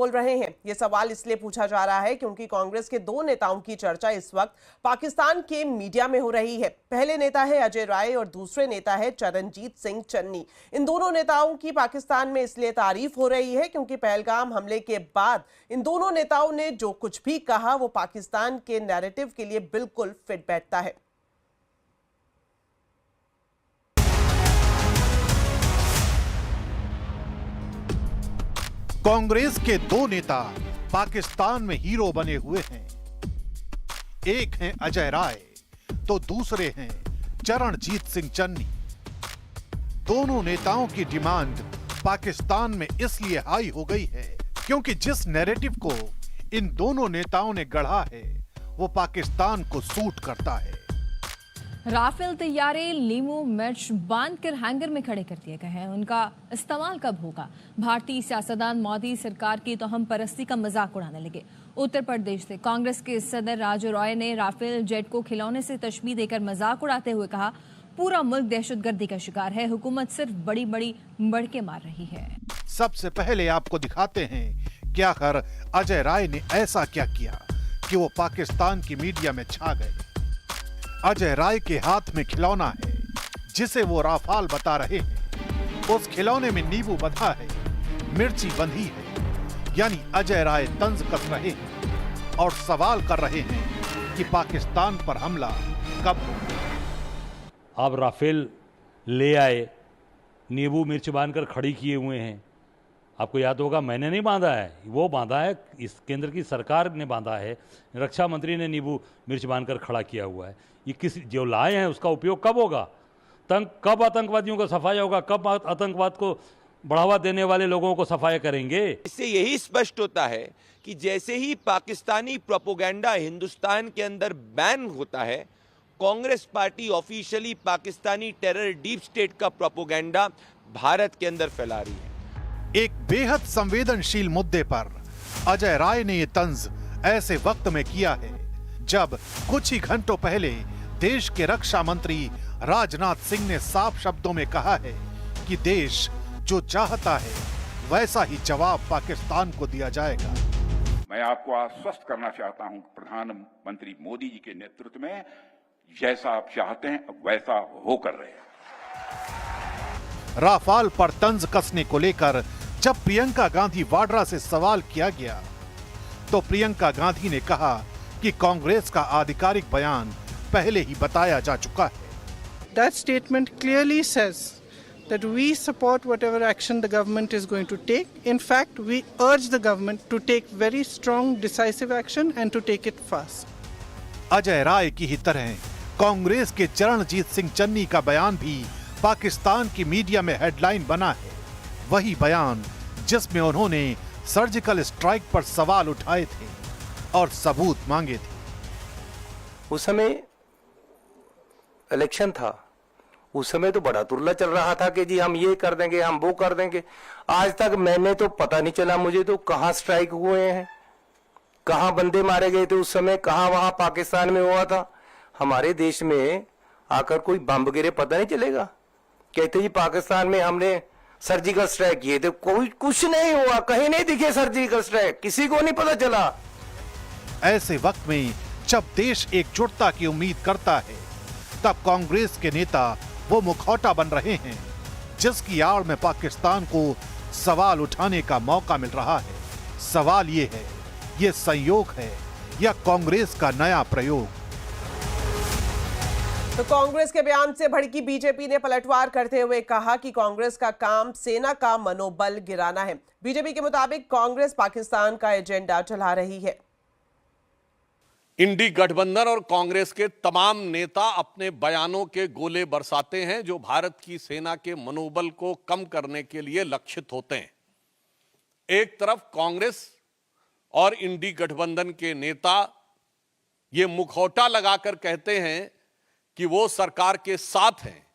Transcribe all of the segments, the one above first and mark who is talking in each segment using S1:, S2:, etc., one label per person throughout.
S1: बोल रहे हैं? ये सवाल इसलिए पूछा जा रहा है क्योंकि कांग्रेस के दो नेताओं की चर्चा इस वक्त पाकिस्तान के मीडिया में हो रही है। पहले नेता है अजय राय और दूसरे नेता है चरणजीत सिंह चन्नी। इन दोनों नेताओं की पाकिस्तान में इसलिए तारीफ हो रही है क्योंकि पहलगाम हमले के बाद इन दोनों नेताओं ने जो कुछ भी कहा वो पाकिस्तान के नैरेटिव के लिए बिल्कुल फिट बैठता है।
S2: कांग्रेस के दो नेता पाकिस्तान में हीरो बने हुए हैं। एक हैं अजय राय तो दूसरे हैं चरणजीत सिंह चन्नी। दोनों नेताओं की डिमांड पाकिस्तान में इसलिए हाई हो गई है क्योंकि जिस नैरेटिव को इन दोनों नेताओं ने गढ़ा है वो पाकिस्तान को सूट करता है।
S3: राफेल तैयारे लीमू मिर्च बांध कर हैंगर में खड़े कर दिए गए हैं। उनका इस्तेमाल कब होगा? भारतीय सियासतदान मोदी सरकार की तो हम परस्ती का मजाक उड़ाने लगे। उत्तर प्रदेश से कांग्रेस के सदर राजू रॉय ने राफेल जेट को खिलौने से तशबीह देकर मजाक उड़ाते हुए कहा, पूरा मुल्क दहशतगर्दी का शिकार है, हुकूमत सिर्फ बड़ी बड़ी बड़के मार रही है।
S2: सबसे पहले आपको दिखाते हैं कि आखिर अजय राय ने ऐसा क्या किया कि वो पाकिस्तान की मीडिया में छा गए। अजय राय के हाथ में खिलौना है जिसे वो राफाल बता रहे हैं। उस खिलौने में नींबू बंधा है, मिर्ची बंधी है, यानी अजय राय तंज कस रहे हैं और सवाल कर रहे हैं कि पाकिस्तान पर हमला कब होगा।
S4: आप राफेल ले आए, नींबू मिर्च बांधकर खड़ी किए हुए हैं। आपको याद होगा मैंने नहीं बांधा है, वो बांधा है, इस केंद्र की सरकार ने बांधा है। रक्षा मंत्री ने नींबू मिर्च बांधकर खड़ा किया हुआ है। ये किस जो लाए हैं उसका उपयोग कब होगा? कब आतंकवादियों को सफाया होगा? कब आतंकवाद को बढ़ावा देने वाले लोगों को सफाया करेंगे?
S5: इससे यही स्पष्ट होता है कि जैसे ही पाकिस्तानी प्रोपोगेंडा हिंदुस्तान के अंदर बैन होता है, Congress party officially Pakistani terror deep state का प्रोपोगेंडा भारत के अंदर फैला रही है।
S2: एक बेहद संवेदनशील मुद्दे पर अजय राय ने ये तंज ऐसे वक्त में किया है जब कुछ ही घंटों पहले देश के रक्षा मंत्री राजनाथ सिंह ने साफ शब्दों में कहा है कि देश जो चाहता है वैसा ही जवाब पाकिस्तान को दिया जाएगा।
S6: मैं आपको आश्वस्त करना चाहता हूं, प्रधानमंत्री मोदी जी के नेतृत्व में जैसा आप चाहते हैं वैसा होकर रहेगा।
S2: राफाल पर तंज कसने को लेकर जब प्रियंका गांधी वाड्रा से सवाल किया गया तो प्रियंका गांधी ने कहा कि कांग्रेस का आधिकारिक बयान पहले ही बताया जा चुका है।
S7: That statement clearly says that we support whatever action the government is going to take. In fact, we urge the government to take very strong, decisive action and to take it fast.
S2: Ajay Rai की ही तरह कांग्रेस के चरणजीत सिंह चन्नी का बयान भी पाकिस्तान की media में headline बना है। वही बयान जिसमें उन्होंने सर्जिकल स्ट्राइक पर सवाल उठाए थे और सबूत मांगे थे।
S8: उस समय इलेक्शन था, उस समय तो बड़ा तुरला चल रहा था कि जी हम ये कर देंगे, हम वो कर देंगे। आज तक मैंने तो पता नहीं चला मुझे तो कहां स्ट्राइक हुए हैं, कहां बंदे मारे गए थे उस समय, कहां वहां पाकिस्तान में हुआ था। हमारे देश में आकर कोई बम गिरे पता नहीं चलेगा। कहते जी पाकिस्तान में हमने सर्जिकल स्ट्राइक किए थे, कोई कुछ नहीं हुआ, कहीं नहीं दिखे सर्जिकल स्ट्राइक, किसी को नहीं पता चला।
S2: ऐसे वक्त में जब देश एकजुटता की उम्मीद करता है तब कांग्रेस के नेता वो मुखौटा बन रहे हैं जिसकी आड़ में पाकिस्तान को सवाल उठाने का मौका मिल रहा है। सवाल ये है, ये संयोग है या कांग्रेस का नया प्रयोग?
S1: तो कांग्रेस के बयान से भड़की बीजेपी ने पलटवार करते हुए कहा कि कांग्रेस का काम सेना का मनोबल गिराना है। बीजेपी के मुताबिक कांग्रेस पाकिस्तान का एजेंडा चला रही है।
S9: इंडी गठबंधन और कांग्रेस के तमाम नेता अपने बयानों के गोले बरसाते हैं जो भारत की सेना के मनोबल को कम करने के लिए लक्षित होते हैं। एक तरफ कांग्रेस और इंडी गठबंधन के नेता ये मुखौटा लगाकर कहते हैं कि वो सरकार के साथ हैं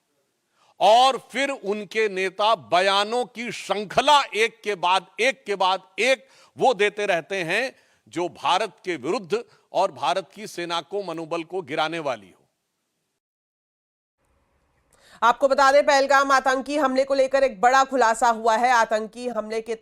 S9: और फिर उनके नेता बयानों की श्रृंखला एक के बाद एक वो देते रहते हैं जो भारत के विरुद्ध और भारत की सेना को मनोबल को गिराने वाली हो।
S1: आपको बता दें, पहलगाम आतंकी हमले को लेकर एक बड़ा खुलासा हुआ है। आतंकी हमले के